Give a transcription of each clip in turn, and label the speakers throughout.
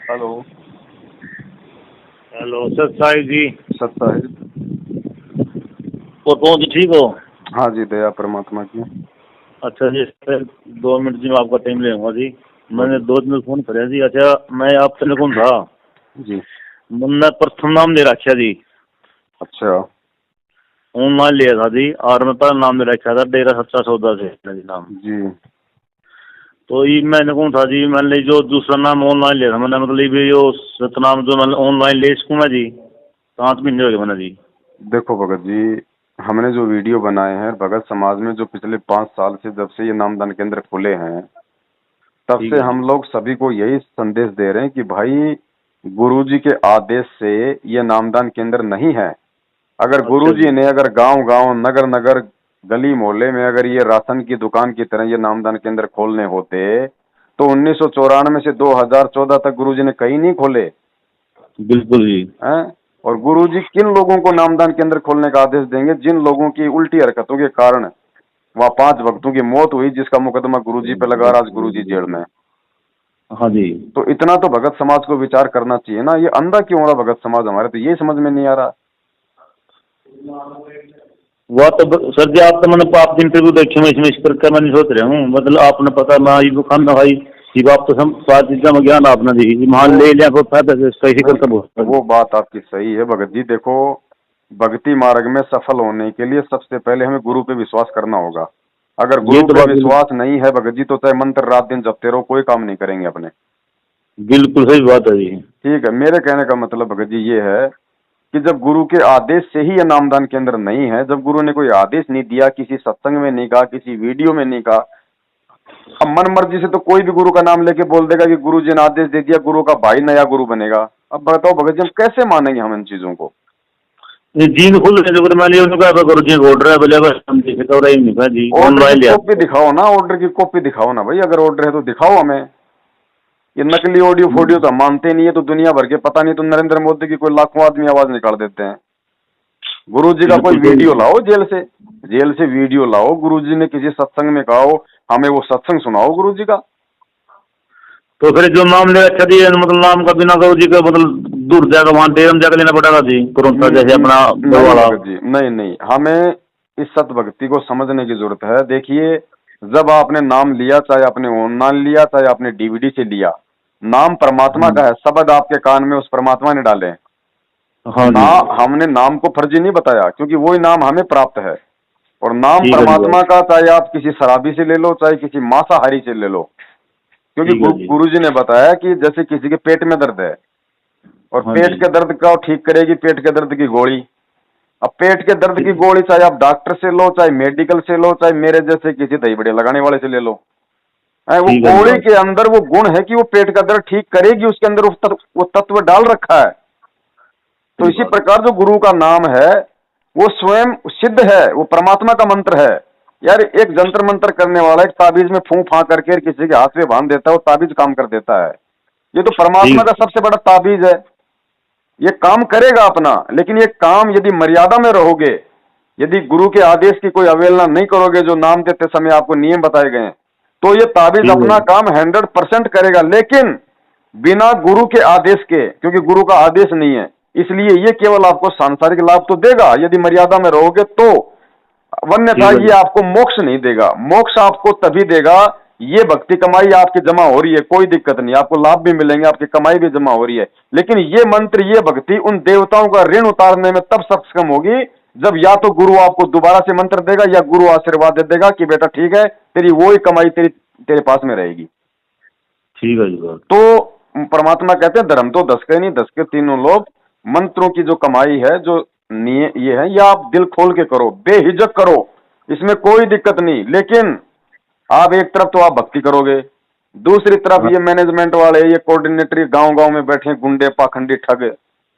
Speaker 1: Hello.
Speaker 2: Hello sir, Sahib जी।
Speaker 1: सत्ताहिद।
Speaker 2: और कौन जी, ठीक हो?
Speaker 1: हाँ जी, दया परमात्मा की।
Speaker 2: अच्छा जी सर, 2 मिनट जी मैं आपका टाइम लेऊंगा जी। मैंने
Speaker 1: बोलिए।
Speaker 2: 2 दिन फोन कराया जी। अच्छा, मैं आपसे कौन था,
Speaker 1: जी।
Speaker 2: मैंने प्रथम नाम दे रखा जी,
Speaker 1: अच्छा।
Speaker 2: ऑनलाइन लिया था जी। और मैं पहला नाम दे रखा था डेरा सच्चा सौदा से जी नाम।
Speaker 1: जी।
Speaker 2: तो ये मैंने कौन था जी, मैंने जो दूसरा नाम ऑनलाइन लिया था मैंने, मतलब ये जो सतनाम जो मैंने ऑनलाइन ले सकूँ मैं जी, 5 महीने हो गए मैंने जी।
Speaker 1: देखो भगत जी, हमने जो वीडियो बनाए हैं भगत समाज में, जो पिछले 5 साल से जब से ये नामदान केंद्र खुले हैं, तब
Speaker 2: ठीक
Speaker 1: से
Speaker 2: है जी।
Speaker 1: हम लोग सभी को यही संदेश दे रहे हैं कि भाई, गुरुजी के आदेश से ये नामदान केंद्र नहीं है। अगर
Speaker 2: अच्छा
Speaker 1: गुरुजी
Speaker 2: जी।
Speaker 1: ने अगर गांव-गांव, नगर-नगर, गली मोहल्ले में अगर ये राशन की दुकान की तरह ये नामदान केंद्र खोलने होते, तो 1994 से 2014 तक गुरुजी ने कहीं नहीं खोले
Speaker 2: बिल्कुल जी।
Speaker 1: हैं। और गुरुजी किन लोगों को नामदान केंद्र खोलने का आदेश देंगे? जिन लोगों की उल्टी हरकतों के कारण वहाँ 5 भक्तों की मौत हुई, जिसका मुकदमा गुरुजी पे लगा, और आज गुरुजी जेल में।
Speaker 2: हाँ जी।
Speaker 1: तो इतना तो भगत समाज को विचार करना चाहिए ना। ये अंधा क्यों हो रहा भगत समाज हमारे, तो ये समझ में नहीं आ रहा।
Speaker 2: वो तो सर जी, आप तो मैंने आप इंटरव्यू देखे, मैं इसमें इस करके मैंने सोच रहा हूँ, मतलब आपने पता मैं ये दुकान में भाई, ये बात तो सब सारी चीज़ों में ज्ञान आपने दी मान
Speaker 1: वो
Speaker 2: ले लिया, कोई फायदा कैसे
Speaker 1: नहीं,
Speaker 2: करके बोलता जी।
Speaker 1: वो बात आपकी सही है भगत जी। देखो, भक्ति मार्ग में सफल होने के लिए सबसे पहले हमें गुरु पे विश्वास करना होगा। अगर
Speaker 2: ये
Speaker 1: गुरु
Speaker 2: तो
Speaker 1: पे
Speaker 2: बात
Speaker 1: विश्वास नहीं है भगत जी, तो चाहे मंत्र रात दिन जपते रहो, कोई काम नहीं करेंगे अपने।
Speaker 2: बिल्कुल सही बात है जी।
Speaker 1: ठीक है, मेरे कहने का मतलब भगत जी ये है कि जब गुरु के आदेश से ही ये नामदान केंद्र नहीं है, जब गुरु ने कोई आदेश नहीं दिया, किसी सत्संग में नहीं कहा, किसी वीडियो में नहीं कहा, अब मन मर्जी से तो कोई भी गुरु का नाम लेके बोल देगा कि गुरु जी ने आदेश दे दिया, गुरु का भाई नया गुरु बनेगा। अब बताओ भगत जी, हम कैसे मानेंगे हम इन चीजों को?
Speaker 2: ये जीन खुल रहे जो मैं लिया उनका करो जी, ऑर्डर है बोले बस हम देखे तो रही नहीं जी,
Speaker 1: ऑर्डर की
Speaker 2: ऑनलाइन लिया
Speaker 1: कॉपी
Speaker 2: तो।
Speaker 1: दिखाओ ना, ऑर्डर की कॉपी दिखाओ ना भाई। अगर ऑर्डर है तो दिखाओ हमें। ये नकली ऑडियो फोडियो तो हम मानते नहीं है, तो दुनिया भर के पता नहीं तो नरेंद्र मोदी की कोई लाखों आदमी आवाज निकाल देते हैं। गुरु जी का कोई
Speaker 2: बिल्कुल
Speaker 1: वीडियो
Speaker 2: सही।
Speaker 1: लाओ, जेल से वीडियो लाओ। गुरु जी ने किसी सत्संग में कहा, हमें वो सत्संग सुनाओ गुरु जी का।
Speaker 2: तो फिर जो नाम ले अच्छा जी, मतलब नाम का बिना गुरु जी का, मतलब दूर जाकर वहाँ डेरम जाकर लेना पड़ेगा जी, तुरंत जैसे अपना घर
Speaker 1: नहीं
Speaker 2: वाला।
Speaker 1: भगत जी, नहीं नहीं, हमें इस सत भक्ति को समझने की जरूरत है। देखिए, जब आपने नाम लिया, चाहे आपने ऑनलाइन लिया, चाहे आपने डीवीडी से लिया, नाम परमात्मा का है। शब्द आपके कान में उस परमात्मा ने डाले।
Speaker 2: हाँ
Speaker 1: ना,
Speaker 2: जी।
Speaker 1: हमने नाम को फर्जी नहीं बताया, क्योंकि वही नाम हमें प्राप्त है। और नाम
Speaker 2: ठीक है जी
Speaker 1: परमात्मा
Speaker 2: बात।
Speaker 1: का, चाहे आप किसी शराबी से ले लो, चाहे किसी मांसाहारी से ले लो। क्योंकि
Speaker 2: ठीक है जी।
Speaker 1: गुरु जी ने बताया कि जैसे किसी के पेट में दर्द है, और
Speaker 2: हाँ
Speaker 1: पेट
Speaker 2: जी।
Speaker 1: के दर्द का ठीक करेगी पेट के दर्द की गोली। अब पेट के दर्द की गोली चाहे आप डॉक्टर से लो, चाहे मेडिकल से लो, चाहे मेरे जैसे किसी दही बड़े लगाने वाले से ले लो, वो
Speaker 2: ठीक है जी
Speaker 1: गोली
Speaker 2: बात।
Speaker 1: के अंदर वो गुण है कि वो पेट का दर्द ठीक करेगी, उसके अंदर वो तत्व डाल रखा है। तो
Speaker 2: सही
Speaker 1: इसी
Speaker 2: बात।
Speaker 1: प्रकार जो गुरु का नाम है, वो स्वयं सिद्ध है, वो परमात्मा का मंत्र है। यार, एक जंतर मंत्र करने वाला एक ताबीज में फूं फां करके किसी के हाथ में बांध देता है, वो ताबीज काम कर देता है। ये तो परमात्मा
Speaker 2: ठीक।
Speaker 1: का सबसे बड़ा ताबीज है। ये काम करेगा अपना, लेकिन ये काम यदि मर्यादा में रहोगे, यदि गुरु के आदेश की कोई अवहेलना नहीं करोगे, जो नाम देते समय आपको नियम बताए गए हैं, तो ये ताबीज
Speaker 2: ठीक है
Speaker 1: अपना
Speaker 2: जी।
Speaker 1: काम 100% करेगा, लेकिन बिना गुरु के आदेश के, क्योंकि गुरु का आदेश नहीं है। इसलिए ये केवल आपको सांसारिक लाभ तो देगा यदि मर्यादा में रहोगे तो, वन्यथा
Speaker 2: ठीक है
Speaker 1: ये
Speaker 2: जी।
Speaker 1: आपको मोक्ष नहीं देगा। मोक्ष आपको तभी देगा, ये भक्ति कमाई आपकी जमा हो रही है, कोई दिक्कत नहीं, आपको लाभ भी मिलेंगे, आपकी कमाई भी जमा हो रही है। लेकिन ये मंत्र, ये भक्ति उन देवताओं का ऋण उतारने में तब सक्षम होगी, जब या तो गुरु आपको दोबारा से मंत्र देगा, या गुरु आशीर्वाद दे देगा कि बेटा ठीक है, तेरी वो ही कमाई तेरे पास में रहेगी।
Speaker 2: ठीक है जी बात।
Speaker 1: तो परमात्मा कहते हैं, धर्म तो 10 के नहीं, 10 के तीनों लोग। मंत्रों की जो कमाई है, जो ये है, ये आप दिल खोल के करो, बेहिजक करो, इसमें कोई दिक्कत नहीं। लेकिन आप एक तरफ तो आप भक्ति करोगे, दूसरी तरफ
Speaker 2: हाँ।
Speaker 1: ये मैनेजमेंट वाले, ये कोऑर्डिनेटर गांव गांव में बैठे गुंडे पाखंडी ठग,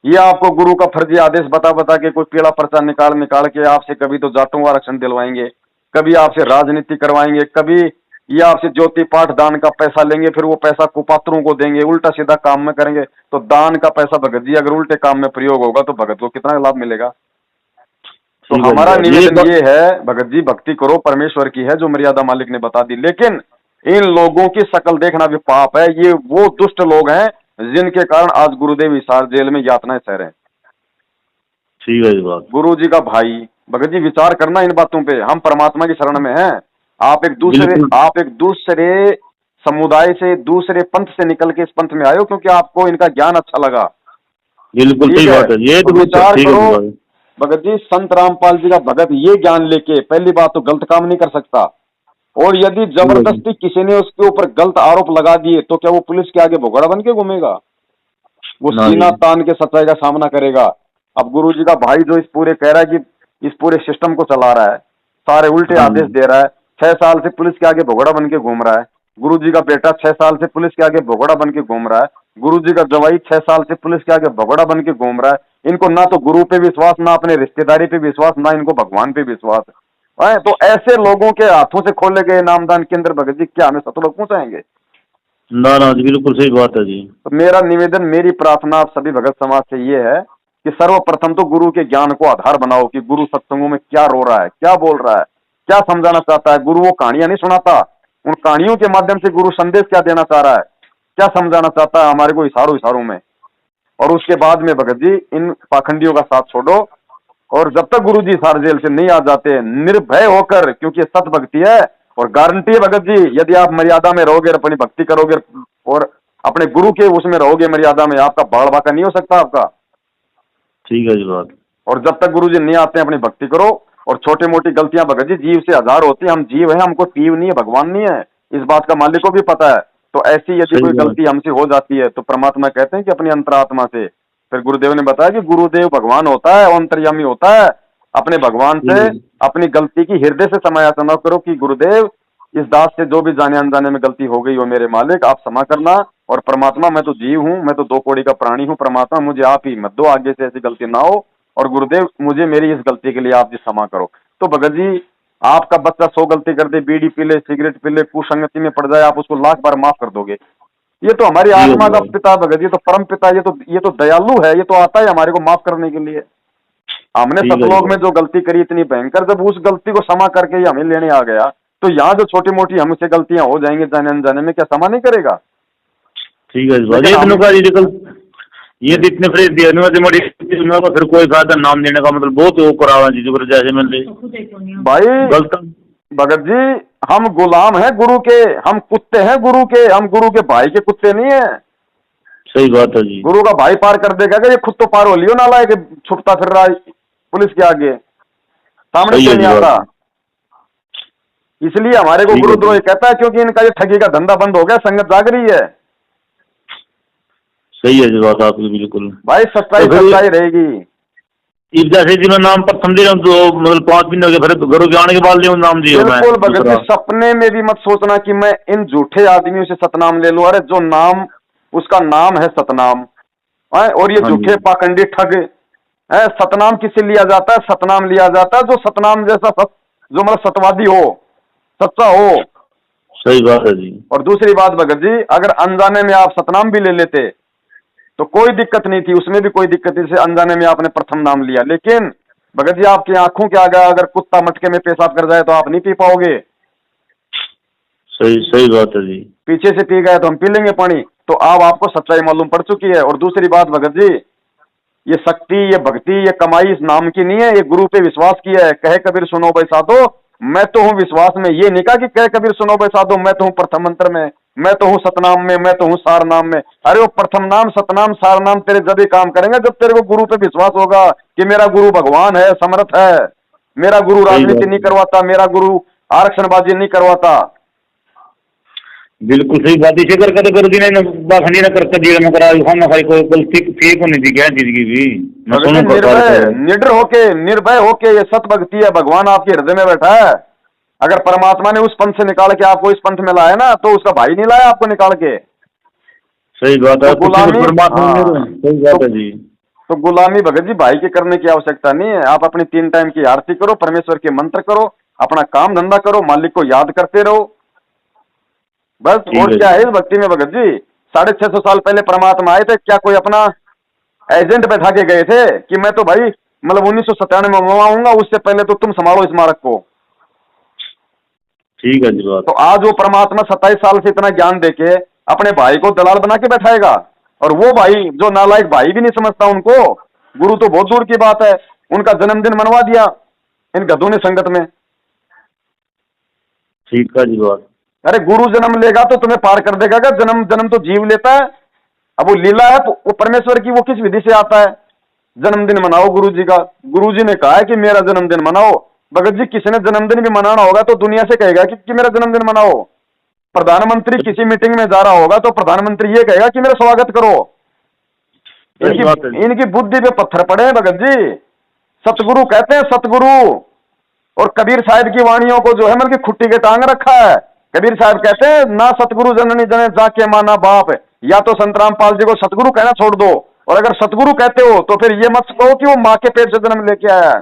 Speaker 1: ये आपको गुरु का फर्जी आदेश बता बता के कोई पीला पर्चा निकाल निकाल के आपसे कभी तो जाटों का आरक्षण दिलवाएंगे, कभी आपसे राजनीति करवाएंगे, कभी ये आपसे ज्योति पाठ दान का पैसा लेंगे, फिर वो पैसा कुपात्रों को देंगे, उल्टा सीधा काम में करेंगे। तो दान का पैसा भगत जी अगर उल्टे काम में प्रयोग होगा तो भगत को कितना लाभ मिलेगा? तो
Speaker 2: ठीक है जी
Speaker 1: हमारा
Speaker 2: बात।
Speaker 1: निवेदन ये है भगत जी, भक्ति करो, परमेश्वर की है जो मर्यादा मालिक ने बता दी, लेकिन इन लोगों की शकल देखना भी पाप है। ये वो दुष्ट लोग हैं जिनके कारण आज गुरुदेव हिसार जेल में यातनाएं सह रहे हैं।
Speaker 2: ठीक है जी बात।
Speaker 1: गुरु जी का भाई, भगत जी विचार करना इन बातों पे। हम परमात्मा की शरण में हैं।
Speaker 2: बिल्कुल
Speaker 1: आप एक दूसरे समुदाय से, दूसरे पंथ से निकल के इस पंथ में आए हो क्योंकि आपको इनका ज्ञान अच्छा लगा।
Speaker 2: बिल्कुल
Speaker 1: ठीक
Speaker 2: सही
Speaker 1: है,
Speaker 2: बात है, ये
Speaker 1: तो
Speaker 2: तो
Speaker 1: विचार
Speaker 2: ठीक है
Speaker 1: करो
Speaker 2: जी बात।
Speaker 1: भगत जी, संत रामपाल जी का भगत ये ज्ञान लेके पहली बात तो गलत काम नहीं कर सकता, और यदि
Speaker 2: ठीक है जी।
Speaker 1: जबरदस्ती किसी ने उसके ऊपर गलत आरोप लगा दिए तो क्या वो पुलिस के आगे भगोड़ा बन के घूमेगा? वो
Speaker 2: ना
Speaker 1: सीना
Speaker 2: जी।
Speaker 1: तान के सच्चाई का सामना करेगा। अब गुरु जी का भाई जो इस पूरे कह रहा है कि इस पूरे सिस्टम को चला रहा है, सारे उल्टे
Speaker 2: हाँ
Speaker 1: आदेश
Speaker 2: जी।
Speaker 1: दे रहा है, 6 साल से पुलिस के आगे भगोड़ा बन के घूम रहा है। गुरु जी का बेटा 6 साल से पुलिस के आगे भगोड़ा बन के घूम रहा है। गुरु जी का जवाई 6 साल से पुलिस के आगे भगोड़ा बन के घूम रहा है। इनको ना तो गुरु पे विश्वास, ना अपने रिश्तेदारी पे विश्वास, ना इनको भगवान पे विश्वास है। तो ऐसे लोगों के हाथों से खोले गए नामदान केंद्र भगत जी क्या हमें सतलोक पहुंचाएंगे?
Speaker 2: ना ना जी, बिल्कुल सही बात है जी।
Speaker 1: तो मेरा निवेदन, मेरी प्रार्थना आप सभी भगत समाज से ये है कि सर्वप्रथम तो गुरु के ज्ञान को आधार बनाओ कि गुरु सत्संगों में क्या रो रहा है, क्या बोल रहा है, क्या समझाना चाहता है। गुरु वो कहानियां नहीं सुनाता, उन कहानियों के माध्यम से गुरु संदेश क्या देना चाह रहा है, क्या समझाना चाहता है हमारे को इशारों इशारों में। और उसके बाद में भगत जी इन पाखंडियों का साथ छोड़ो, और जब तक गुरु जी सार जेल से नहीं आ जाते, निर्भय होकर, क्योंकि ये सत भक्ति है और गारंटी है भगत जी, यदि आप मर्यादा में रहोगे, अपनी भक्ति करोगे और अपने गुरु के उसमें रहोगे मर्यादा में, आपका बाढ़ बाका नहीं हो सकता आपका।
Speaker 2: ठीक है जी बात।
Speaker 1: और जब तक गुरु जी नहीं आते हैं अपनी भक्ति करो। और छोटी मोटी गलतियां भगत जी जीव से हजार होती है, हम जीव हैं, हमको पीव नहीं है, भगवान नहीं है, इस बात का मालिक को भी पता है। तो ऐसी यदि
Speaker 2: सही
Speaker 1: कोई
Speaker 2: बात।
Speaker 1: गलती हमसे हो जाती है तो परमात्मा कहते हैं कि अपनी अंतरात्मा से, फिर गुरुदेव ने बताया कि गुरुदेव भगवान होता है, अंतर्यामी होता है, अपने भगवान से अपनी गलती की हृदय से समायाचना करो कि गुरुदेव इस दास से जो भी जाने अनजाने में गलती हो गई हो मेरे मालिक आप क्षमा करना। और परमात्मा मैं तो जीव हूँ, मैं तो 2 कौड़ी का प्राणी हूँ, परमात्मा मुझे आप ही मत दो, आगे से ऐसी गलती ना हो, और गुरुदेव मुझे मेरी इस गलती के लिए आप जी क्षमा करो। तो भगत जी आपका बच्चा 100 गलती कर दे, बीड़ी पी ले, सिगरेट पी ले, कुसंगति में पड़ जाए, आप उसको लाख बार माफ कर दोगे? ये तो हमारी
Speaker 2: ठीक है
Speaker 1: आत्मा
Speaker 2: जी
Speaker 1: का
Speaker 2: बात।
Speaker 1: पिता भगत जी, तो परम पिता, ये तो दयालु है, ये तो आता है हमारे को माफ करने के लिए। हमने
Speaker 2: ठीक है जी
Speaker 1: सतलोक में
Speaker 2: बात।
Speaker 1: जो गलती करी इतनी भयंकर, जब उस गलती को क्षमा करके ही हमें लेने आ गया, तो यहाँ जो छोटी मोटी हमसे गलतियां हो जाएंगी जाने अनजाने में, क्या क्षमा नहीं करेगा?
Speaker 2: ठीक है जी बात।
Speaker 1: लेकिन
Speaker 2: ये
Speaker 1: हम
Speaker 2: इतने का ये तो इतने फ्रेश दिया नहीं मोड़ी को फिर कोई फायदा नाम देने का, मतलब बहुत वो करावा चीजों पर जैसे मैंने
Speaker 1: भाई
Speaker 2: गलत।
Speaker 1: भगत जी हम गुलाम हैं गुरु के, हम कुत्ते हैं गुरु के, हम गुरु के भाई के कुत्ते नहीं है।
Speaker 2: सही बात है जी।
Speaker 1: गुरु का भाई पार कर देगा क्या? ये खुद तो पार हो लियो ना, लाए छुपता फिर रहा है पुलिस के आगे, सामने
Speaker 2: सही
Speaker 1: क्यों
Speaker 2: है
Speaker 1: नहीं
Speaker 2: जी
Speaker 1: आता?
Speaker 2: बात।
Speaker 1: इसलिए हमारे को
Speaker 2: ठीक है
Speaker 1: गुरुद्रोही
Speaker 2: जी।
Speaker 1: कहता है, क्योंकि इनका ये ठगी का धंधा बंद हो गया, संगत जाग रही है।
Speaker 2: सही है जी बात आपकी बिल्कुल।
Speaker 1: भाई सच्चाई
Speaker 2: तो फिर
Speaker 1: सच्चाई रहेगी।
Speaker 2: इब जैसे जी मैं नाम पर समझ रहा हूँ, तो मतलब 5 महीने हो गए, फिर घरों के आने के बाद लियो नाम दियो मैं
Speaker 1: बिल्कुल भगत जी,
Speaker 2: दूसरा।
Speaker 1: सपने में भी मत सोचना कि मैं इन झूठे आदमियों से सतनाम ले लूं। अरे जो नाम, उसका नाम है सतनाम है, और ये
Speaker 2: हाँ जी।
Speaker 1: झूठे पाखंडी ठग है। सतनाम किसे लिया जाता है? सतनाम लिया जाता है जो सतनाम जैसा जो मतलब सतवादी हो, सच्चा हो।
Speaker 2: सही बात है जी।
Speaker 1: और दूसरी बात भगत जी, अगर अनजाने में आप सतनाम भी ले लेते तो कोई दिक्कत नहीं थी, उसमें भी कोई दिक्कत नहीं, से अनजाने में आपने प्रथम नाम लिया। लेकिन भगत जी आपकी आंखों के आगे अगर कुत्ता मटके में पेशाब कर जाए तो आप नहीं पी पाओगे।
Speaker 2: सही सही बात है जी।
Speaker 1: पीछे से पी गए तो हम पी लेंगे पानी। तो अब आपको सच्चाई मालूम पड़ चुकी है। और दूसरी बात भगत जी, ये शक्ति, ये भक्ति, ये कमाई इस नाम की नहीं है, ये गुरु पे विश्वास की है। कहे कबीर सुनो भाई साधो, मैं तो हूं विश्वास में। ये नहीं कहा कि कहे कबीर सुनो भाई साधो मैं तो हूं प्रथम मंत्र में, मैं तो हूं सतनाम में, मैं तो हूं सार नाम में। अरे वो प्रथम नाम, सतनाम, सार नाम तेरे जब ही काम करेंगे जब तेरे को गुरु पे विश्वास होगा कि मेरा गुरु भगवान है, समर्थ है, मेरा गुरु
Speaker 2: सही
Speaker 1: राजनीति
Speaker 2: बात
Speaker 1: नहीं
Speaker 2: है।
Speaker 1: करवाता, मेरा गुरु आरक्षणबाजी नहीं करवाता।
Speaker 2: बिल्कुल सही बात। इसे कर कद कर दी ना बाखंडी ना कर दिया मैं करा हम ना खाई कोई गलती फेक होनी थी क्या चीज की भी मैं सुनूं प्रकार
Speaker 1: निर्भय,
Speaker 2: से।
Speaker 1: निडर होके, निर्भय होके, ये सत भक्ति है, भगवान आपके हृदय में बैठा है। अगर परमात्मा ने उस पंथ से निकाल के आपको इस पंथ में लाया ना, तो उसका भाई नहीं लाया आपको निकाल के।
Speaker 2: सही बात है।
Speaker 1: तो
Speaker 2: कुछ
Speaker 1: गुलामी,
Speaker 2: परमात्मा
Speaker 1: हाँ,
Speaker 2: में सही बात है जी।
Speaker 1: तो गुलामी भगत जी भाई की करने की आवश्यकता नहीं है। आप अपनी 3 टाइम की आरती करो, परमेश्वर के मंत्र करो, अपना काम धंधा करो, मालिक को याद करते रहो, बस।
Speaker 2: ठीक
Speaker 1: और
Speaker 2: है
Speaker 1: क्या है
Speaker 2: जी।
Speaker 1: इस भक्ति में भगत जी? 650 साल पहले परमात्मा आए थे, क्या कोई अपना एजेंट बैठा के गए थे कि मैं तो भाई मतलब 1997 में आऊंगा, उससे पहले तो तुम संभालो स्मारक को?
Speaker 2: ठीक है जी बात।
Speaker 1: तो आज वो परमात्मा 27 साल से इतना ज्ञान देके अपने भाई को दलाल बना के बैठाएगा? और वो भाई जो नालायक भाई भी नहीं समझता उनको, गुरु तो बहुत दूर की बात है, उनका जन्मदिन मनवा दिया इन गधों ने संगत में।
Speaker 2: ठीक है जी बात।
Speaker 1: अरे गुरु जन्म लेगा तो तुम्हें पार कर देगा क्या? जन्म जन्म तो जीव लेता है। अब वो लीला है, वो परमेश्वर की, वो किस विधि से आता है? जन्मदिन मनाओ गुरु जी का। गुरु जी ने कहा है कि मेरा जन्मदिन मनाओ। भगत जी, किसी ने जन्मदिन भी मनाना होगा तो दुनिया से कहेगा कि मेरा जन्मदिन मनाओ। प्रधानमंत्री किसी मीटिंग में जा रहा होगा तो प्रधानमंत्री ये कहेगा कि मेरा स्वागत करो। इनकी बुद्धि पे पत्थर पड़े हैं भगत जी। सतगुरु कहते हैं, सतगुरु। और कबीर साहब की वाणियों को जो है मतलब खुट्टी के टांग रखा है। कबीर साहब कहते हैं, ना सतगुरु जननी जने जाके माना बाप। या तो संत रामपाल जी को सतगुरु कहना छोड़ दो, और अगर सतगुरु कहते हो तो फिर ये मत कहो कि वो माँ के पेट से जन्म लेके आया है।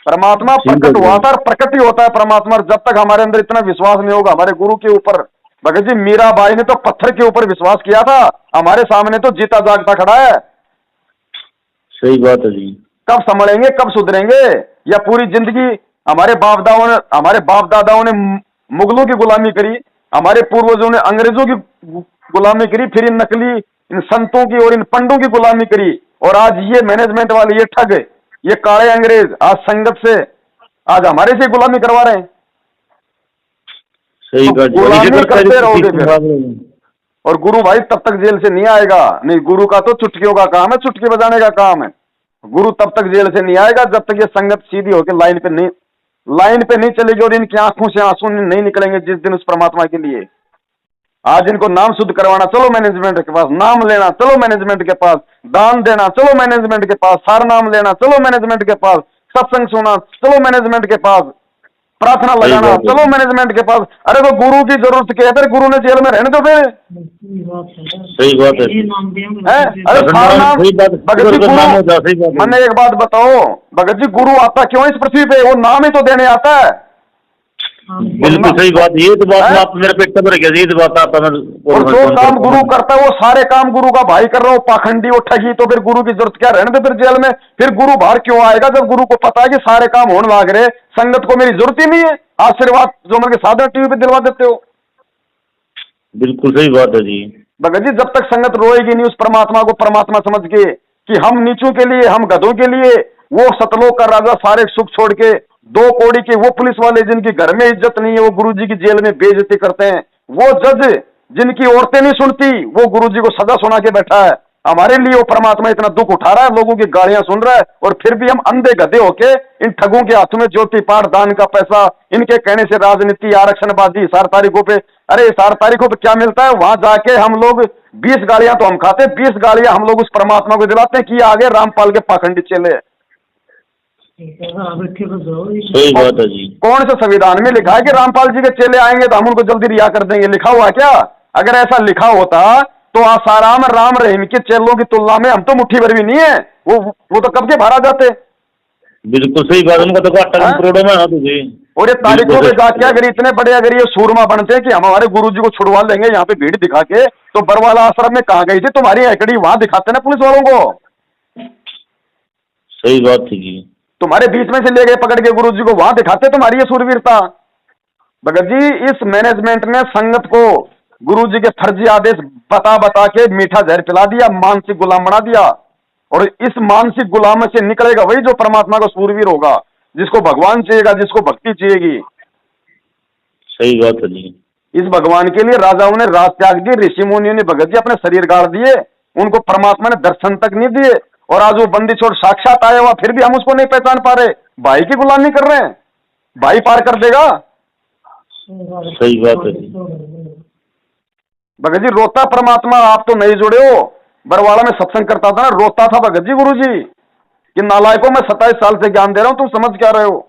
Speaker 1: परमात्मा प्रकट हुआ था और प्रकट ही होता है परमात्मा। जब तक हमारे अंदर इतना विश्वास नहीं होगा हमारे गुरु के ऊपर। भगत जी, मीराबाई ने तो पत्थर के ऊपर विश्वास किया था, हमारे सामने तो जीता जागता खड़ा है।
Speaker 2: सही बात है जी।
Speaker 1: कब संभलेंगे, कब सुधरेंगे? या पूरी जिंदगी हमारे बाप दादाओं ने मुगलों की गुलामी करी, हमारे पूर्वजों ने अंग्रेजों की गुलामी करी, फिर इन नकली इन संतों की और इन पंडों की गुलामी करी, और आज ये मैनेजमेंट वाले, ये ठग, ये काले अंग्रेज आज संगत से आज हमारे से गुलामी करवा रहे हैं।
Speaker 2: सही
Speaker 1: तो गुलामी करते रहोगे फिर। और गुरु भाई तब तक जेल से नहीं आएगा। नहीं, गुरु का तो चुटकियों का काम है, चुटकी बजाने का काम है। गुरु तब तक जेल से नहीं आएगा जब तक ये संगत सीधी होकर लाइन पे नहीं चलेगी और इनकी आंखों से आंसू नहीं निकलेंगे जिस दिन उस परमात्मा के लिए। आज इनको नाम शुद्ध करवाना, चलो मैनेजमेंट के पास। नाम लेना, चलो मैनेजमेंट के पास। दान देना, चलो मैनेजमेंट के पास। सार नाम लेना, चलो मैनेजमेंट के पास। सत्संग सुना, चलो मैनेजमेंट के पास। प्रार्थना लगाना, चलो मैनेजमेंट के पास। अरे तो गुरु की जरूरत क्या है? फिर गुरु ने जेल में रहने दो फिर।
Speaker 2: सही बात है।
Speaker 1: अरे सारा नाम भगत जी, गुरु, मैंने एक बात बताओ भगत जी, गुरु आता क्यों इस पृथ्वी पे? वो नाम ही तो देने आता है।
Speaker 2: बिल्कुल सही बात। ये तो बात आप मेरे पेट पर गया, ये तो बात आप।
Speaker 1: और जो काम गुरु करता है वो सारे काम गुरु का भाई कर रहा हो, पाखंडी वो ठगी, तो फिर गुरु की जरूरत क्या? रहने दे फिर जेल में। फिर गुरु बाहर क्यों आएगा जब गुरु को पता है कि सारे काम होने लाग रहे, संगत को मेरी जरूरत ही नहीं है। आशीर्वाद जो मेरे साधन टीवी पे दिलवा देते हो।
Speaker 2: बिल्कुल सही बात है जी।
Speaker 1: भगत जी, जब तक संगत रोएगी नहीं उस परमात्मा को परमात्मा समझ के कि हम नीचों के लिए, हम गधों के लिए, वो सतलोक का राजा सारे सुख छोड़ के 2 कौड़ी के वो पुलिस वाले जिनकी घर में इज्जत नहीं है वो गुरुजी की जेल में बेइज्जती करते हैं, वो जज जिनकी औरतें नहीं सुनती वो गुरुजी को सजा सुना के बैठा है। हमारे लिए वो परमात्मा इतना दुख उठा रहा है, लोगों की गालियां सुन रहा है, और फिर भी हम अंधे गधे होके इन ठगों के हाथों में ज्योति पाठ दान का पैसा, इनके कहने से राजनीति, आरक्षणबाजी, 4 तारीखों पे। अरे 4 तारीखों पे क्या मिलता है? वहां जाके हम लोग 20 गालियां तो हम खाते, 20 गालियां हम लोग उस परमात्मा को दिलाते हैं कि आगे रामपाल के पाखंडी चेले।
Speaker 2: सही बात है जी।
Speaker 1: कौन से संविधान में लिखा है कि रामपाल जी के चेले आएंगे तो हम उनको जल्दी रिहा कर देंगे? लिखा हुआ क्या? अगर ऐसा लिखा होता तो आसाराम राम रहीम के चेलों की तुलना में हम तो मुट्ठी भर भी नहीं है। वो तो कब के बाहर आ जाते।
Speaker 2: बिल्कुल सही बात। उनका तो करोड़ों में हाथ हो।
Speaker 1: और ये तारीखों पे जाके अगर इतने बड़े अगर ये सूरमा बनते हैं कि हम हमारे गुरुजी को छुड़वा लेंगे यहाँ पे भीड़ दिखा के, तो बरवाला आश्रम में कहाँ गई थी तुम्हारी हैकड़ी? वहां दिखाते ना पुलिस वालों को।
Speaker 2: सही बात थी जी।
Speaker 1: तुम्हारे बीच में से ले गए पकड़ के गुरुजी को, वहां दिखाते तुम्हारी ये सूरवीरता। भगत जी, इस मैनेजमेंट ने संगत को गुरुजी के फर्जी आदेश बता बता के मीठा जहर पिला दिया, मानसिक गुलाम बना दिया। और इस मानसिक गुलाम से निकलेगा वही जो परमात्मा का सूरवीर होगा, जिसको भगवान चाहिएगा, जिसको भक्ति चाहिएगी।
Speaker 2: सही बात है जी।
Speaker 1: इस भगवान के लिए राजाओं ने राज त्याग दी, ऋषि मुनियों ने भगत जी अपने शरीर गाड़ दिए, उनको परमात्मा ने दर्शन तक नहीं दिए। और आज वो बंदी छोड़ साक्षात आया हुआ, फिर भी हम उसको नहीं पहचान पा रहे। भाई की गुलामी कर रहे हैं। भाई पार कर देगा।
Speaker 2: सही बात है जी।
Speaker 1: भगत जी, रोता परमात्मा, आप तो नहीं जुड़े हो। बरवाड़ा में सत्संग करता था ना, रोता था भगत जी गुरु जी कि नालायकों में 27 साल से ज्ञान दे रहा हूं, तुम समझ क्या रहे हो।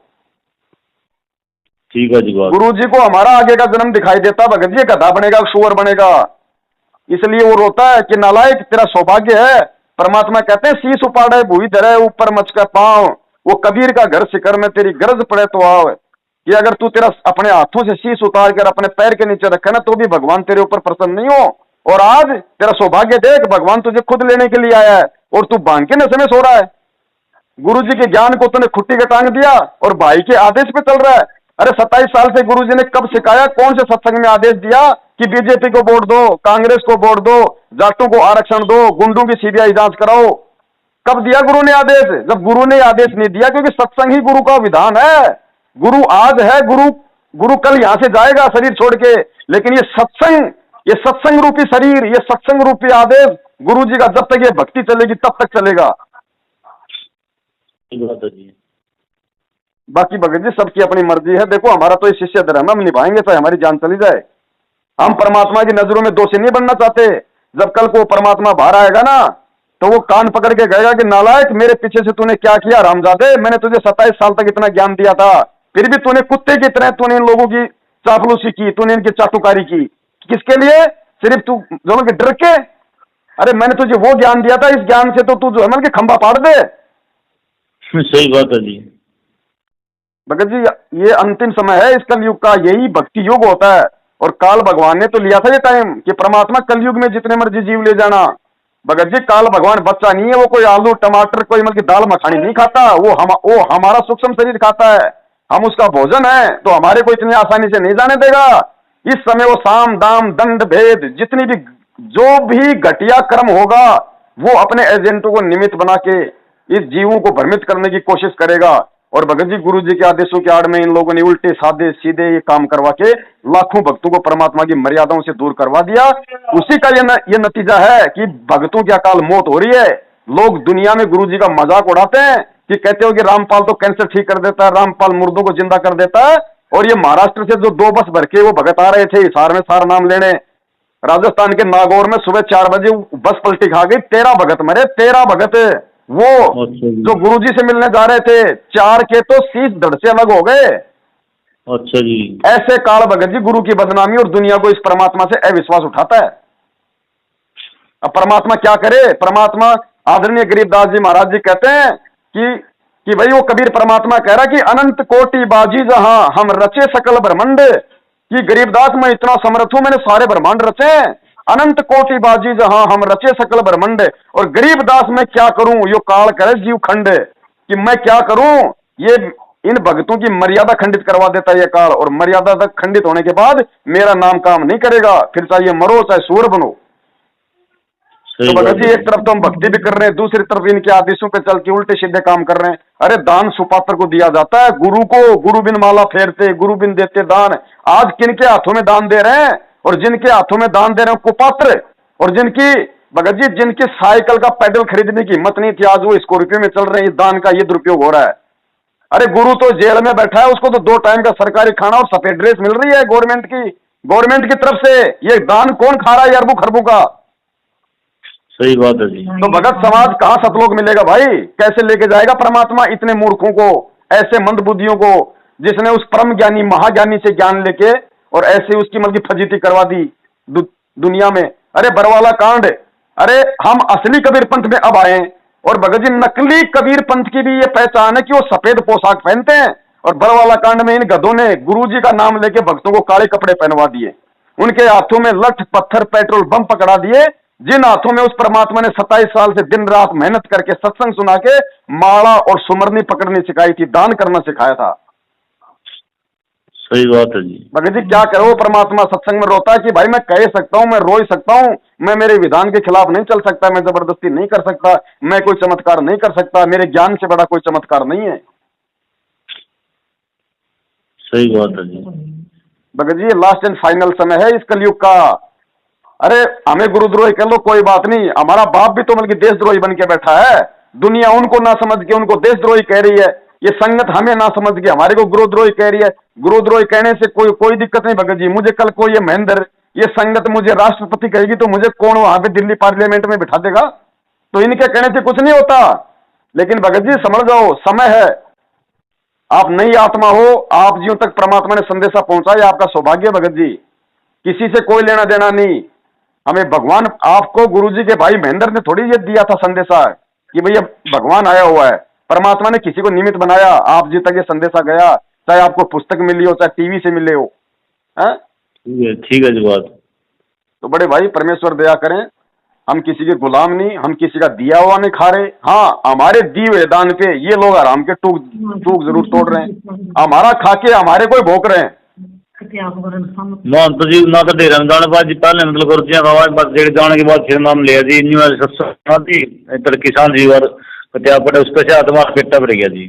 Speaker 2: ठीक है जी।
Speaker 1: गुरु जी को हमारा आगे का जन्म दिखाई देता भगत जी, गधा बनेगा, सुअर बनेगा, इसलिए वो रोता है कि नालायक तेरा सौभाग्य है। परमात्मा कहते हैं शीश उपाड़े भूई धरे ऊपर मच का पांव, वो कबीर का घर शिखर में तेरी गरज पड़े तो आओ। कि अगर तू तेरा अपने हाथों से शीश उतार कर अपने पैर के नीचे रखे ना तो भी भगवान तेरे ऊपर प्रसन्न नहीं हो। और आज तेरा सौभाग्य देख, भगवान तुझे खुद लेने के लिए आया है और तू भांग के नशे में सो रहा है। गुरु जी के ज्ञान को तूने खुट्टी के टांग दिया और भाई के आदेश पे चल रहा है। अरे 27 साल से गुरु जी ने कब सिखाया? कौन से सत्संग में आदेश दिया कि बीजेपी को वोट दो, कांग्रेस को वोट दो, जाटों को आरक्षण दो, गुंडों की सीबीआई जांच कराओ। कब दिया गुरु ने आदेश? जब गुरु ने आदेश नहीं दिया, क्योंकि सत्संग ही गुरु का विधान है। गुरु आज है, गुरु कल यहां से जाएगा शरीर छोड़ के, लेकिन ये सत्संग रूपी शरीर, ये सत्संग रूपी आदेश गुरु जी का जब तक ये भक्ति चलेगी तब तक चलेगा। बाकी भगत जी सबकी अपनी मर्जी है। देखो हमारा तो ये शिष्य धर्म हम निभाएंगे, चाहे हमारी जान चली जाए। हम परमात्मा की नजरों में दोषी नहीं बनना चाहते। जब कल को परमात्मा बाहर आएगा ना, तो वो कान पकड़ के कहेगा कि नालायक, मेरे पीछे से तूने क्या किया रामजादे? मैंने तुझे 27 साल तक इतना ज्ञान दिया था, फिर भी तूने कुत्ते की तरह तूने इन लोगों की चापलूसी की, तूने इनकी चाटुकारी की। किसके लिए? सिर्फ तू दोनों के डर के। अरे मैंने तुझे वो ज्ञान दिया था, इस ज्ञान से तो तू जो है के खंभा पाड़ दे।
Speaker 2: सही बात है जी।
Speaker 1: भगत जी ये अंतिम समय है इस कलयुग का, यही भक्ति युग होता है। और काल भगवान ने तो लिया था ये टाइम कि परमात्मा कलयुग में जितने मर्जी जीव ले जाना। भगत जी काल भगवान बच्चा नहीं है, वो कोई आलू टमाटर कोई मतलब दाल मखानी नहीं खाता, वो हमारा सूक्ष्म शरीर खाता है, हम उसका भोजन है, तो हमारे को इतनी आसानी से नहीं जाने देगा। इस समय वो साम दाम दंड भेद जितनी भी जो भी घटिया कर्म होगा वो अपने एजेंटों को निमित्त बना के इस जीवों को भ्रमित करने की कोशिश करेगा। और भगत जी गुरु जी के आदेशों की आड़ में इन लोगों ने उल्टे साधे सीधे ये काम करवा के लाखों भक्तों को परमात्मा की मर्यादाओं से दूर करवा दिया। उसी का ये नतीजा है कि भक्तों की अकाल मौत हो रही है। लोग दुनिया में गुरु जी का मजाक उड़ाते हैं कि कहते हो कि रामपाल तो कैंसर ठीक कर देता है, रामपाल मुर्दों को जिंदा कर देता है। और ये महाराष्ट्र से जो 2 बस भर के वो भगत आ रहे थे हिसार में सार नाम लेने, राजस्थान के नागौर में सुबह 4 बजे बस पलटी खा गई, 13 भगत मरे, 13 भगत। वो जो गुरुजी से मिलने जा रहे थे 4 के तो शीश धड़ से अलग हो गए।
Speaker 2: अच्छा जी।
Speaker 1: ऐसे काल भगत जी गुरु की बदनामी और दुनिया को इस परमात्मा से अविश्वास उठाता है। अब परमात्मा क्या करे? परमात्मा आदरणीय गरीबदास जी महाराज जी कहते हैं कि भाई वो कबीर परमात्मा कह रहा कि अनंत कोटि बाजी जहां हम रचे सकल ब्रह्मांड, कि गरीबदास मैं इतना समर्थ हूं, मैंने सारे ब्रह्मांड रचे हैं। अनंत कोटि बाजी जहां हम रचे सकल ब्रह्मांड, और गरीबदास मैं क्या करूं यो काल करे जीव खंड, कि मैं क्या करूं? ये इन भक्तों की मर्यादा खंडित करवा देता है ये काल, और मर्यादा तक खंडित होने के बाद मेरा नाम काम नहीं करेगा, फिर चाहे मरो चाहे सूर बनो। तो भगत जी एक तरफ तो हम भक्ति भी कर रहे हैं, दूसरी तरफ इनके आदेशों पे चल के उल्टे सीधे काम कर रहे हैं। अरे दान सुपात्र को दिया जाता है, गुरु को, गुरु बिन माला फेरते, गुरु बिन देते दान। आज किनके हाथों में दान दे रहे हैं? और जिनके हाथों में दान दे रहे हैं कुपात्र, और जिनकी भगत जी जिनकी साइकिल का पैडल खरीदने की हिम्मत नहीं थी, आज वो स्कॉर्पियो में चल रहे हैं। इस दान का ये दुरुपयोग हो रहा है। अरे गुरु तो जेल में बैठा है, उसको तो 2 टाइम का सरकारी खाना और सफेद ड्रेस मिल रही है गवर्नमेंट की तरफ से। ये दान कौन खा रहा है अरबों खरबों का?
Speaker 2: सही बात है जी।
Speaker 1: तो भगत समाज कहां सतलोक मिलेगा भाई? कैसे लेके जाएगा परमात्मा इतने मूर्खों को, ऐसे मंदबुद्धियों को, जिसने उस परम ज्ञानी महाज्ञानी से ज्ञान लेके और ऐसे उसकी मतलब फजीती करवा दी दुनिया में। अरे बरवाला कांड, अरे हम असली कबीर पंथ में अब आए, और भगत जी नकली कबीर पंथ की भी ये पहचान है कि वो सफेद पोशाक पहनते हैं। और बरवाला कांड में इन गधों ने गुरुजी का नाम लेके भक्तों को काले कपड़े पहनवा दिए, उनके हाथों में लठ पत्थर पेट्रोल बम पकड़ा दिए, जिन हाथों में उस परमात्मा ने 27 साल से दिन रात मेहनत करके सत्संग सुना के माला और सुमरनी पकड़नी सिखाई थी, दान करना सिखाया था।
Speaker 2: सही बात है जी।
Speaker 1: भगत जी क्या करो, परमात्मा सत्संग में रोता है कि भाई मैं कह सकता हूं, मैं रो सकता हूं, मैं मेरे विधान के खिलाफ नहीं चल सकता, मैं जबरदस्ती नहीं कर सकता, मैं कोई चमत्कार नहीं कर सकता, मेरे ज्ञान से बड़ा कोई चमत्कार नहीं है।
Speaker 2: सही बात है जी।
Speaker 1: Bhagat ji last and final समय है इस कलयुग का। अरे हमें गुरुद्रोही कह लो कोई बात नहीं, हमारा बाप भी तो बल्कि देशद्रोही बन के बैठा है। दुनिया उनको ना समझ के उनको देशद्रोही कह रही है, ये संगत हमें ना समझ के हमारे को गुरुद्रोही कह रही है। गुरुद्रोही कहने से कोई दिक्कत नहीं भगत जी। मुझे कल को ये महेंद्र, ये संगत मुझे राष्ट्रपति कहेगी तो मुझे कौन वहां पे दिल्ली पार्लियामेंट में बिठा देगा? तो इनके कहने से कुछ नहीं होता। लेकिन भगत जी समझ जाओ, समय है, आप नई आत्मा हो, आप जियों तक परमात्मा ने संदेशा पहुंचाया, आपका सौभाग्य भगत जी। किसी से कोई लेना देना नहीं, हमें भगवान, आपको गुरुजी के भाई महेंद्र ने थोड़ी ये दिया था संदेशा कि भैया भगवान आया हुआ है। परमात्मा ने किसी को निमित्त बनाया, आप जी तक ये संदेशा गया, चाहे आपको पुस्तक मिली हो चाहे टीवी से मिले हो।
Speaker 2: ठीक है जी बात।
Speaker 1: तो बड़े भाई परमेश्वर दया करें, हम किसी के गुलाम नहीं, हम किसी का दिया हुआ नहीं खा रहे। हाँ हमारे दिए हुए दान पे ये लोग आराम के टूक जरूर तोड़ रहे हैं, हमारा खा के हमारे को भोंक रहे हैं।
Speaker 2: मोहन तो जी ना तो डेरा में जाने बाद जी पहले मतलब गुरुजियां का बस डेढ़ जाने के बाद फिर नाम लिया जी न्यू सत्संग जी इधर किसान जी और कत्या पड़े उस पे से आत्मा पेटा भर गया जी।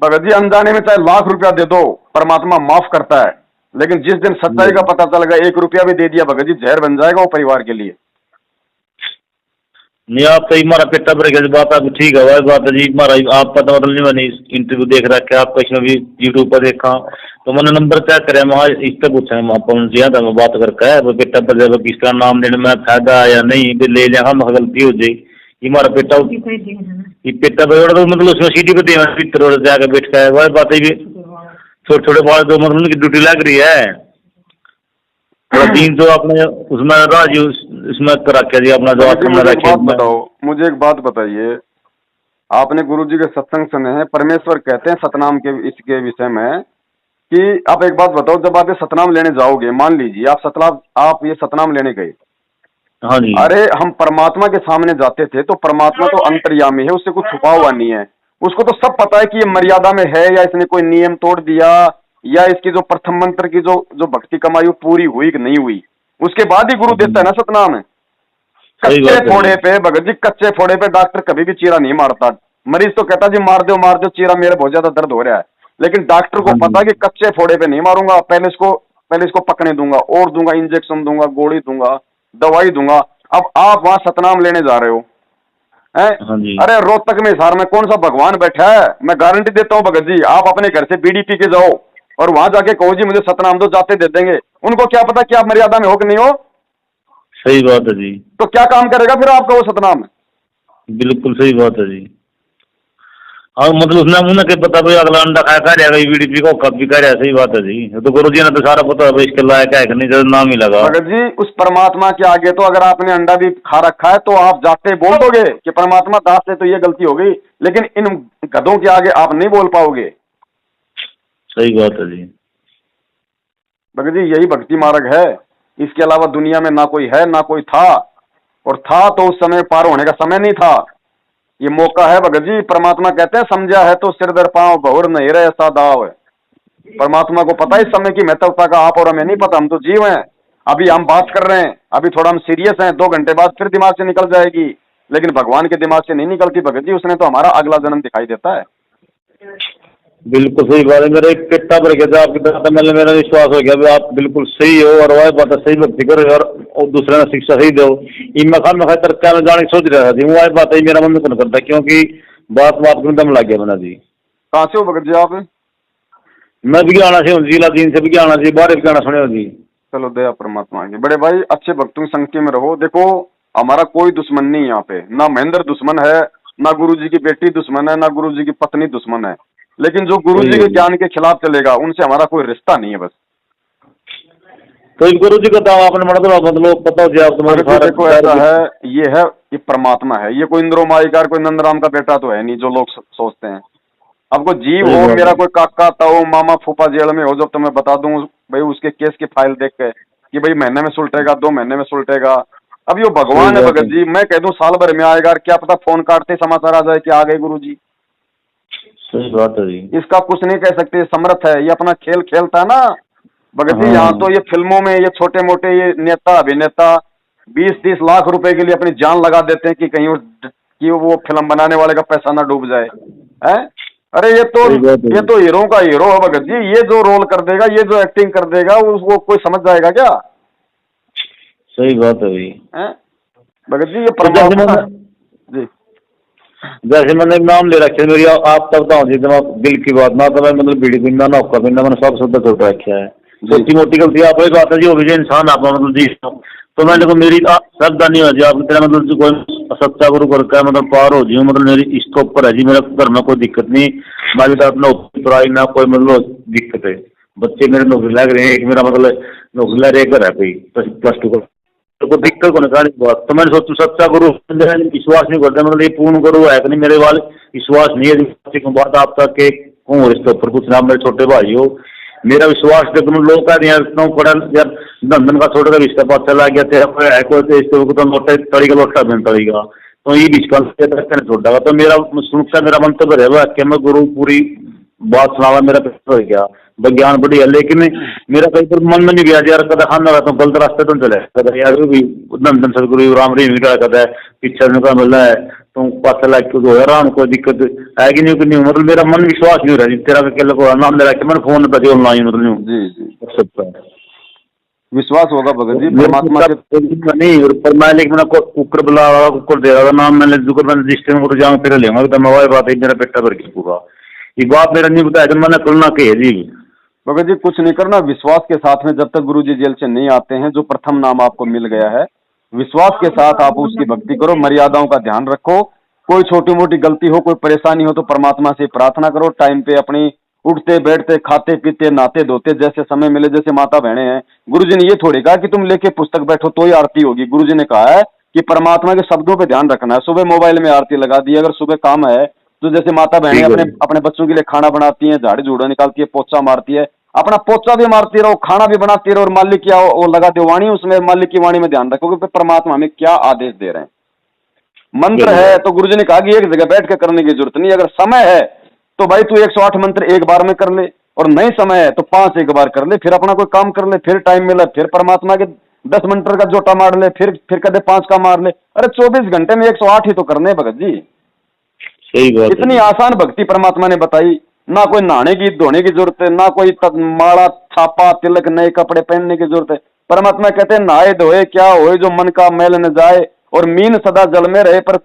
Speaker 1: भगत जी अनजाने में चाहे लाख रुपया दे दो, परमात्मा माफ करता है, लेकिन जिस दिन सच्चाई का पता चल गया, 1 रुपया भी दे दिया भगत जी, जहर बन जाएगा वो परिवार के लिए।
Speaker 2: नहीं आप तो हमारा पेटा भर गया बात आप ठीक है वही बात है जी हमारा आप पता मतलब नहीं मैंने इंटरव्यू देख रखा है आपका इसमें भी यूट्यूब पर देखा तो मैंने नंबर चेक करे वहाँ इस पर पूछा अपन जी था मैं बात करके है वो पेटा पर जब किस तरह नाम लेने में फायदा या नहीं भी ले लिया हम गलती हो जाए ये हमारा पेटा ये पेटा पर तो मतलब उसमें सीटी पे भीतर जाकर बैठ का है वही बात है छोटे छोटे बाल तो मतलब उनकी ड्यूटी लग रही है थोड़ा दिन तो आपने उसमें राजी उसमें रखा जी अपना जो आपने रखे
Speaker 1: बताओ मुझे एक बात बताइए, आपने गुरुजी के सत्संग सुने हैं, परमेश्वर कहते हैं सतनाम के इसके विषय में कि आप एक बात बताओ, जब आप ये सतनाम लेने जाओगे, मान लीजिए आप ये सतनाम लेने गए,
Speaker 2: हाँ जी,
Speaker 1: अरे हम परमात्मा के सामने जाते थे तो परमात्मा तो अंतर्यामी है, उससे कुछ छुपा हुआ नहीं है, उसको तो सब पता है कि ये मर्यादा में है या इसने कोई नियम तोड़ दिया या इसकी जो प्रथम मंत्र की जो भक्ति कमाई वो पूरी हुई कि नहीं हुई, उसके बाद ही गुरु देता है ना सतनाम। कच्चे फोड़े पे भगत जी, कच्चे फोड़े पे डॉक्टर कभी भी चीरा नहीं मारता, मरीज तो कहता जी मार दो चीरा, मेरे बहुत ज्यादा दर्द हो रहा है, लेकिन डॉक्टर को पता कि कच्चे फोड़े पे नहीं मारूंगा, पहले इसको पकने दूंगा और दूंगा, इंजेक्शन दूंगा, गोली दूंगा, दवाई दूंगा। अब आप वहां सतनाम लेने जा रहे हो हैं? अरे रोहतक में हिसार में कौन सा भगवान बैठा है? मैं गारंटी देता हूँ भगत जी, आप अपने घर से बीड़ी पी के जाओ और वहां जाके कहो जी मुझे सतनाम दो, जाते दे देंगे। उनको क्या पता कि आप मर्यादा में हो कि नहीं हो।
Speaker 2: सही बात है जी।
Speaker 1: तो क्या काम करेगा फिर आपका वो सतनाम?
Speaker 2: बिल्कुल सही बात है जी। और मतलब उसने मुझे क्या पता भाई अगला अंडा खाया खा जाएगा बीडीपी को कब भी कह रहा, सही बात है जी। तो गुरु जी ने तो सारा पता है इसके लायक है कि नहीं, जब नाम ही लगा।
Speaker 1: भगत जी उस परमात्मा के आगे तो अगर आपने अंडा भी खा रखा है तो आप जाते बोल दोगे कि परमात्मा दास से तो ये गलती हो गई, लेकिन इन गधों के आगे आप नहीं बोल पाओगे।
Speaker 2: सही बात है जी।
Speaker 1: भगत जी यही भक्ति मार्ग है, इसके अलावा दुनिया में ना कोई है ना कोई था, और था तो उस समय पार होने का समय नहीं था, ये मौका है भगत जी। परमात्मा कहते हैं समझा है तो सिर दर पांव बहुर नहीं रहे ऐसा दाव है। परमात्मा को पता है इस समय की महत्वता का, आप और हमें नहीं पता, हम तो जीव हैं। अभी हम बात कर रहे हैं, अभी थोड़ा हम सीरियस हैं, 2 घंटे बाद फिर दिमाग से निकल जाएगी, लेकिन भगवान के दिमाग से नहीं निकलती भगत जी, उसने तो हमारा अगला जन्म दिखाई देता है।
Speaker 2: बिल्कुल सही बात है। मेरा एक पेटा भर गया था आपकी तरह, मतलब मेरा विश्वास हो गया भी आप बिल्कुल सही हो और वह बात सही भक्ति करो और दूसरे ने शिक्षा सही दो। इनमें तरक्या में जाने की सोच रहा था वह बात है, मेरा मन नहीं करता क्योंकि बात में दम लग गया बना जी।
Speaker 1: कहाँ से हो भगत जी आप?
Speaker 2: मैं विज्ञाना से हूँ, जिला दिन से विज्ञाना से, बाहर विज्ञाना सुने हो जी।
Speaker 1: चलो दया परमात्मा की। बड़े भाई अच्छे भक्तों की संख्या में रहो। देखो हमारा कोई दुश्मन नहीं यहाँ पे, ना महेंद्र दुश्मन है, ना गुरु जी की बेटी दुश्मन है, ना गुरु जी की पत्नी दुश्मन है, लेकिन जो गुरु जी के ज्ञान के खिलाफ चलेगा उनसे हमारा कोई रिश्ता नहीं है बस।
Speaker 2: तो गुरु जी का दावा आपने मतलब पता हो आप तुम्हारे
Speaker 1: देखो ऐसा है, ये परमात्मा है, ये कोई इंद्रो माईकार कोई नंदराम का बेटा तो है नहीं जो लोग सोचते हैं। अब कोई जीव हो, मेरा कोई काका ताऊ मामा फूफा जेल में हो, जब तो मैं बता दूं भाई उसके केस की फाइल देख के कि भाई महीने में सुलटेगा, 2 महीने में सुलटेगा। अब ये भगवान है भगत जी, मैं कह दूं साल भर में आएगा, क्या पता फोन काटते समाचार आ जाए कि आ गए गुरु जी।
Speaker 2: सही बात है जी।
Speaker 1: इसका कुछ नहीं कह सकते, समर्थ है, ये अपना खेल खेलता है ना भगत जी। यहाँ तो ये फिल्मों में ये छोटे मोटे ये नेता अभिनेता 20-30 लाख रुपए के लिए अपनी जान लगा देते हैं कि कहीं कि वो फिल्म बनाने वाले का पैसा ना डूब जाए हैं। अरे ये तो हीरो का हीरो है भगत जी, ये जो रोल कर देगा, ये जो एक्टिंग कर देगा वो कोई समझ जाएगा क्या?
Speaker 2: सही बात है भाई
Speaker 1: भगत जी ये परमात्मा जी।
Speaker 2: जैसे मैंने नाम ले रखे मेरी, आप तब बताओ जी दिल की बात ना, तो मैं मतलब बीड़ी पीना ना होगा पीना, मैंने सब शब्द छोड़ रखा है। छोटी मोटी गलती आप वही बात है जी, वो विजय इंसान आप मतलब जी। तो मैं देखो मेरी श्रद्धा नहीं हो जी आप तेरा मतलब कोई सच्चा गुरु करके मतलब पार हो जी, मतलब मेरी इसके ऊपर है जी, मेरे घर में कोई दिक्कत नहीं, मेरी तरफ नौकरी पढ़ाई ना कोई मतलब दिक्कत है, बच्चे मेरे नौकरी लग रहे हैं, एक मेरा मतलब नौकरी लग रहा है कोई +2 को, तो दिक्कत होने का बात। तो मैंने सोचू सच्चा गुरु विश्वास नहीं करता, मतलब ये पूर्ण गुरु है कि नहीं, मेरे वाले विश्वास नहीं है। बात आप तक के कौन इसके ऊपर कुछ ना, मेरे छोटे भाई हो, मेरा विश्वास देखो लोग कहते हैं पड़ा यार धन का छोटे का रिश्ता पता चला गया तेरा तड़ी का लोटा बन तड़ेगा, तो ये बीच का छोटा। तो मेरा सुनता मेरा मंतव्य है कि मैं गुरु पूरी बात सुनावा, मेरा पेट भर गया। विज्ञान बढ़िया, लेकिन मेरा कहीं पर मन में नहीं गया यार, कदा खाना रहता हूँ गलत रास्ते तो चले कदा यार, भी धन सदगुरु राम रहीम कदा पीछे का मिला है तो पास लाइक तो हो यार, कोई दिक्कत है कि नहीं, मतलब मेरा मन विश्वास नहीं हो रहा जी, तेरा अकेले को नाम ले रखा, मैंने फोन पर ऑनलाइन मतलब
Speaker 1: जी जी
Speaker 2: सकता है
Speaker 1: विश्वास होगा भगत जी परमात्मा के।
Speaker 2: नहीं, पर मैं लेकिन मैंने कुकर बुला कुकर दे रहा था नाम, मैंने जुकर मैंने रजिस्टर में जाऊँ फिर लेंगे तो मैं वही बात है, मेरा पेटा भर गया पूरा। ये बात मेरा नहीं बताया, मैंने खुलना कहे जी।
Speaker 1: भगत जी कुछ नहीं करना, विश्वास के साथ में, जब तक गुरु जी जेल से नहीं आते हैं, जो प्रथम नाम आपको मिल गया है, विश्वास के साथ आप उसकी भक्ति करो, मर्यादाओं का ध्यान रखो। कोई छोटी मोटी गलती हो, कोई परेशानी हो तो परमात्मा से प्रार्थना करो। टाइम पे अपनी उठते बैठते खाते पीते नहाते धोते जैसे समय मिले, जैसे माता बहने हैं, गुरु जी ने ये थोड़ी कहा कि तुम लेके पुस्तक बैठो तो ही आरती होगी। गुरु जी ने कहा है कि परमात्मा के शब्दों पे ध्यान रखना है। सुबह मोबाइल में आरती लगा दी, अगर सुबह काम है तो जैसे माता बहने अपने अपने बच्चों के लिए खाना बनाती हैं, झाड़ू झूड़ा निकालती है, पोछा मारती है, अपना पोछा भी मारती रहो, खाना भी बनाती रहो, और मालिक की वो लगा दो वाणी, उसमें मालिक की वाणी में ध्यान रखो कि परमात्मा हमें क्या आदेश दे रहे हैं। मंत्र है तो गुरु जी ने कहा कि एक जगह बैठ के करने की जरूरत नहीं, अगर समय है तो भाई तू 108 मंत्र एक बार में कर ले, और नहीं समय है तो 5 एक बार कर ले, फिर अपना कोई काम कर ले, फिर टाइम मिला फिर परमात्मा के 10 मंत्र का जोटा मार ले, फिर कदे 5 का मार ले। अरे 24 घंटे में 108 ही तो करने भगत जी।
Speaker 2: सही बात,
Speaker 1: इतनी आसान भक्ति परमात्मा ने बताई, ना कोई नहाने की धोने की जरूरत है, ना कोई माला छापा तिलक नए कपड़े पहनने की जरूरत है। परमात्मा कहते हैं नहाए धोए क्या होए जो मन का मैल न जाए, और मीन सदा जल में रहे पर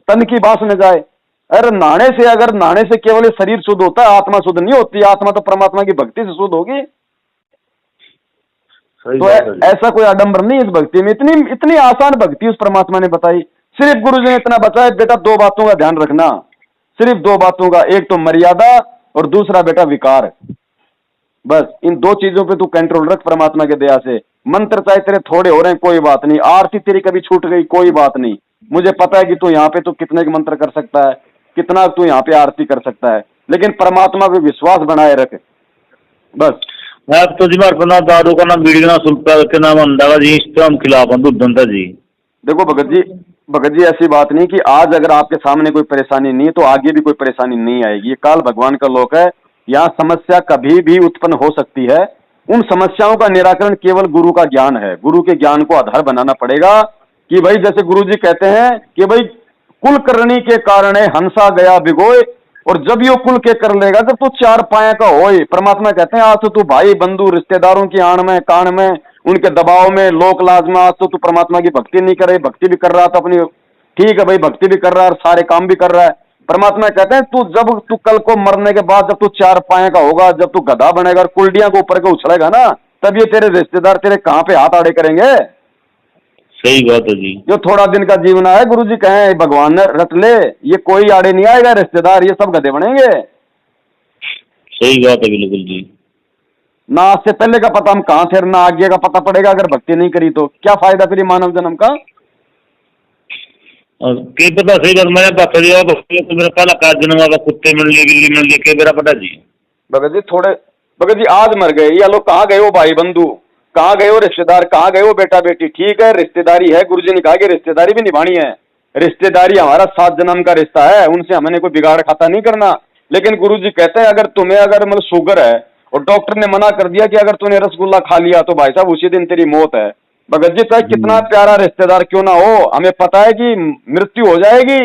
Speaker 1: तन की बास न जाए। अरे नहाने से, अगर नहाने से केवल शरीर शुद्ध होता है, आत्मा शुद्ध नहीं होती। आत्मा तो परमात्मा की भक्ति से शुद्ध होगी। तो ऐसा कोई आडंबर नहीं इस भक्ति में, इतनी इतनी आसान भक्ति उस परमात्मा ने बताई। सिर्फ गुरु जी ने इतना बताया, बेटा 2 बातों का ध्यान रखना, सिर्फ 2 बातों का, एक तो मर्यादा और दूसरा बेटा विकार। बस इन 2 चीजों पे तू कंट्रोल रख परमात्मा के दया से। मंत्र चाहे तेरे थोड़े हो रहे हैं कोई बात नहीं, आरती तेरी कभी छूट गई कोई बात नहीं, मुझे पता है कि तू यहाँ पे तू कितने के मंत्र कर सकता है, कितना तू यहाँ पे आरती कर सकता है, लेकिन परमात्मा पे विश्वास बनाए रख बस।
Speaker 2: मैं तो जी मार ना दारू का ना बीड़ी का ना सुल्ता के नाम अंडा जी, इस पे हम खिलाफ दूध धंधा जी।
Speaker 1: देखो भगत जी ऐसी बात नहीं कि आज अगर आपके सामने कोई परेशानी नहीं है तो आगे भी कोई परेशानी नहीं आएगी। ये काल भगवान का लोक है, यहाँ समस्या कभी भी उत्पन्न हो सकती है। उन समस्याओं का निराकरण केवल गुरु का ज्ञान है। गुरु के ज्ञान को आधार बनाना पड़ेगा कि भाई जैसे गुरु जी कहते हैं कि भाई कुल करनी के कारण हंसा गया भिगोए, और जब यो कुल के कर लेगा जब तू 4 पाया का होए। परमात्मा कहते हैं आज तो तू भाई बंधु रिश्तेदारों की आड़ में कान में उनके दबाव में लोक लाज में आज तो तू परमात्मा की भक्ति नहीं करे, भक्ति भी कर रहा था अपनी, ठीक है भाई भक्ति भी कर रहा है और सारे काम भी कर रहा है। परमात्मा कहते हैं तू कल को मरने के बाद जब तू 4 पाए का होगा, जब तू गधा बनेगा और कुल्डियां को ऊपर के उछलेगा ना, तब ये तेरे रिश्तेदार तेरे कहां पे हाथ आड़े करेंगे।
Speaker 2: सही बात है जी।
Speaker 1: जो थोड़ा दिन का जीवन है गुरु जी कहें भगवान ने रट ले, ये कोई आड़े नहीं आएगा, रिश्तेदार ये सब गधे बनेंगे।
Speaker 2: सही बात है बिल्कुल जी।
Speaker 1: ना आज से पहले का पता हम कहां थे, ना आगे का पता पड़ेगा। अगर भक्ति नहीं करी तो क्या फायदा फिर मानव जन्म का।
Speaker 2: के पता सही बात, मैंने पता दिया तो मेरा पहला का जन्म आगा कुत्ते मिल लिए बिल्ली मिल लिए के मेरा पता जी।
Speaker 1: भगत जी आज मर गए या लोग कहाँ गए हो भाई बंधु, कहाँ गए हो रिश्तेदार, कहाँ गए हो बेटा बेटी। ठीक है रिश्तेदारी है, गुरु जी ने कहा कि रिश्तेदारी भी निभानी है। रिश्तेदारी हमारा 7 जन्म का रिश्ता है, उनसे हमने कोई बिगाड़ खाता नहीं करना। लेकिन गुरु जी कहते हैं अगर तुम्हें अगर मतलब शुगर है और डॉक्टर ने मना कर दिया कि अगर तूने रसगुल्ला खा लिया तो भाई साहब उसी दिन तेरी मौत है। भगत जी चाहे कितना प्यारा रिश्तेदार क्यों ना हो, हमें पता है कि मृत्यु हो जाएगी।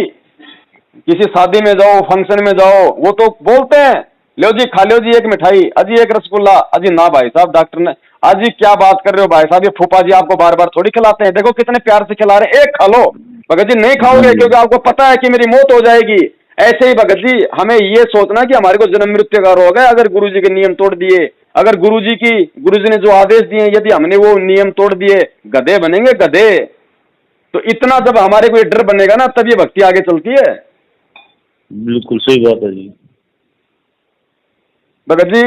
Speaker 1: किसी शादी में जाओ फंक्शन में जाओ वो तो बोलते हैं लो जी खा लो जी एक मिठाई, अजी एक रसगुल्ला, अजी ना भाई साहब डॉक्टर ने, अजी क्या बात कर रहे हो भाई साहब, ये फूफा जी आपको बार बार थोड़ी खिलाते हैं, देखो कितने प्यार से खिला रहे हैं, एक खा लो। भगत जी नहीं खाओगे क्योंकि आपको पता है कि मेरी मौत हो जाएगी। ऐसे ही भगत जी हमें ये सोचना कि हमारे को जन्म मृत्यु का रोग है, अगर गुरु जी के नियम तोड़ दिए, अगर गुरु जी ने जो आदेश दिए यदि हमने वो नियम तोड़ दिए, गधे बनेंगे गधे। तो इतना जब हमारे को ये डर बनेगा ना तब ये भक्ति आगे चलती है।
Speaker 2: बिल्कुल सही बात है जी।
Speaker 1: भगत जी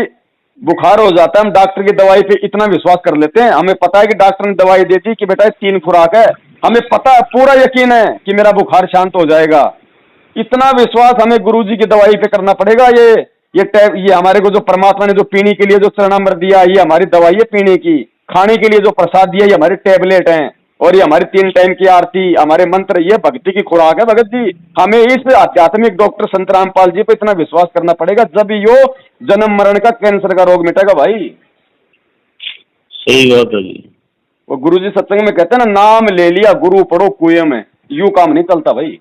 Speaker 1: बुखार हो जाता है, हम डॉक्टर की दवाई पे इतना विश्वास कर लेते हैं, हमें पता है कि डॉक्टर ने दवाई दे दी कि बेटा 3 खुराक है, हमें पता है पूरा यकीन है कि मेरा बुखार शांत हो जाएगा। इतना विश्वास हमें गुरुजी की दवाई पे करना पड़ेगा। ये हमारे को जो परमात्मा ने जो पीने के लिए जो चरणामृत दिया, ये हमारी दवाई है पीने की। खाने के लिए जो प्रसाद दिया ये हमारी टेबलेट हैं। और ये हमारी 3 टाइम की आरती, हमारे मंत्र, ये भक्ति की खुराक है भगत जी। हमें इस आध्यात्मिक डॉक्टर संत रामपाल जी पे इतना विश्वास करना पड़ेगा, जब यो जन्म मरण का कैंसर का रोग मिटेगा भाई।
Speaker 2: सही बात है जी।
Speaker 1: वो गुरु जी सत्संग में कहते हैं ना, नाम ले लिया गुरु पढ़ो कुएं में, यूं काम नहीं चलता भाई।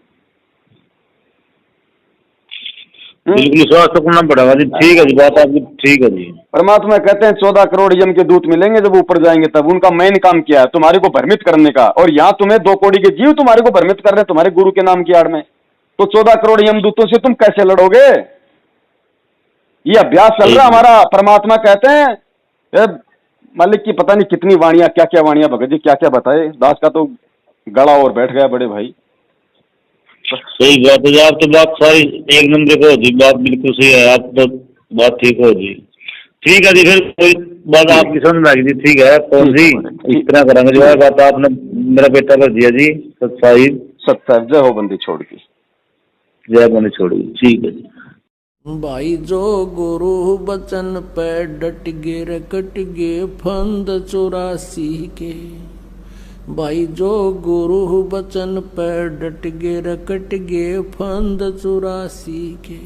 Speaker 2: बिल्कुल स्वास्थ्य करना पड़ेगा जी। ठीक है जी, बात आपकी ठीक है जी।
Speaker 1: परमात्मा कहते हैं 14 करोड़ यम के दूत मिलेंगे जब ऊपर जाएंगे तब। उनका मेन काम क्या है? तुम्हारे को भ्रमित करने का। और यहाँ तुम्हें 2 करोड़ के जीव तुम्हारे को भ्रमित कर रहे हैं तुम्हारे गुरु के नाम की आड़ में, तो 14 करोड़ यम दूतों से तुम कैसे लड़ोगे? ये अभ्यास चल रहा हमारा। परमात्मा कहते हैं मालिक की पता नहीं कितनी वाणियां, क्या क्या वाणियां भगत जी, क्या क्या बताए। दास का तो गला और बैठ गया बड़े भाई।
Speaker 2: सही बात है जी, आप तो बात सारी एक नंबर को जी, बात बिल्कुल सही है, आप तो बात ठीक हो जी। ठीक है जी, फिर कोई बात आपकी समझ में आ गई जी। ठीक है कौन जी, इस तरह करेंगे जो है बात आपने मेरा बेटा कर दिया जी। सत्साहिब
Speaker 1: सत्साहिब, जय हो बंदी छोड़ की,
Speaker 2: जय बने छोड़ी। ठीक है जी।
Speaker 3: भाई जो गुरु बचन पे डट गे रे कट गे फंद 84 के। भाई जो गुरु बचन पे डट गे रे कट गे फंद 84 के।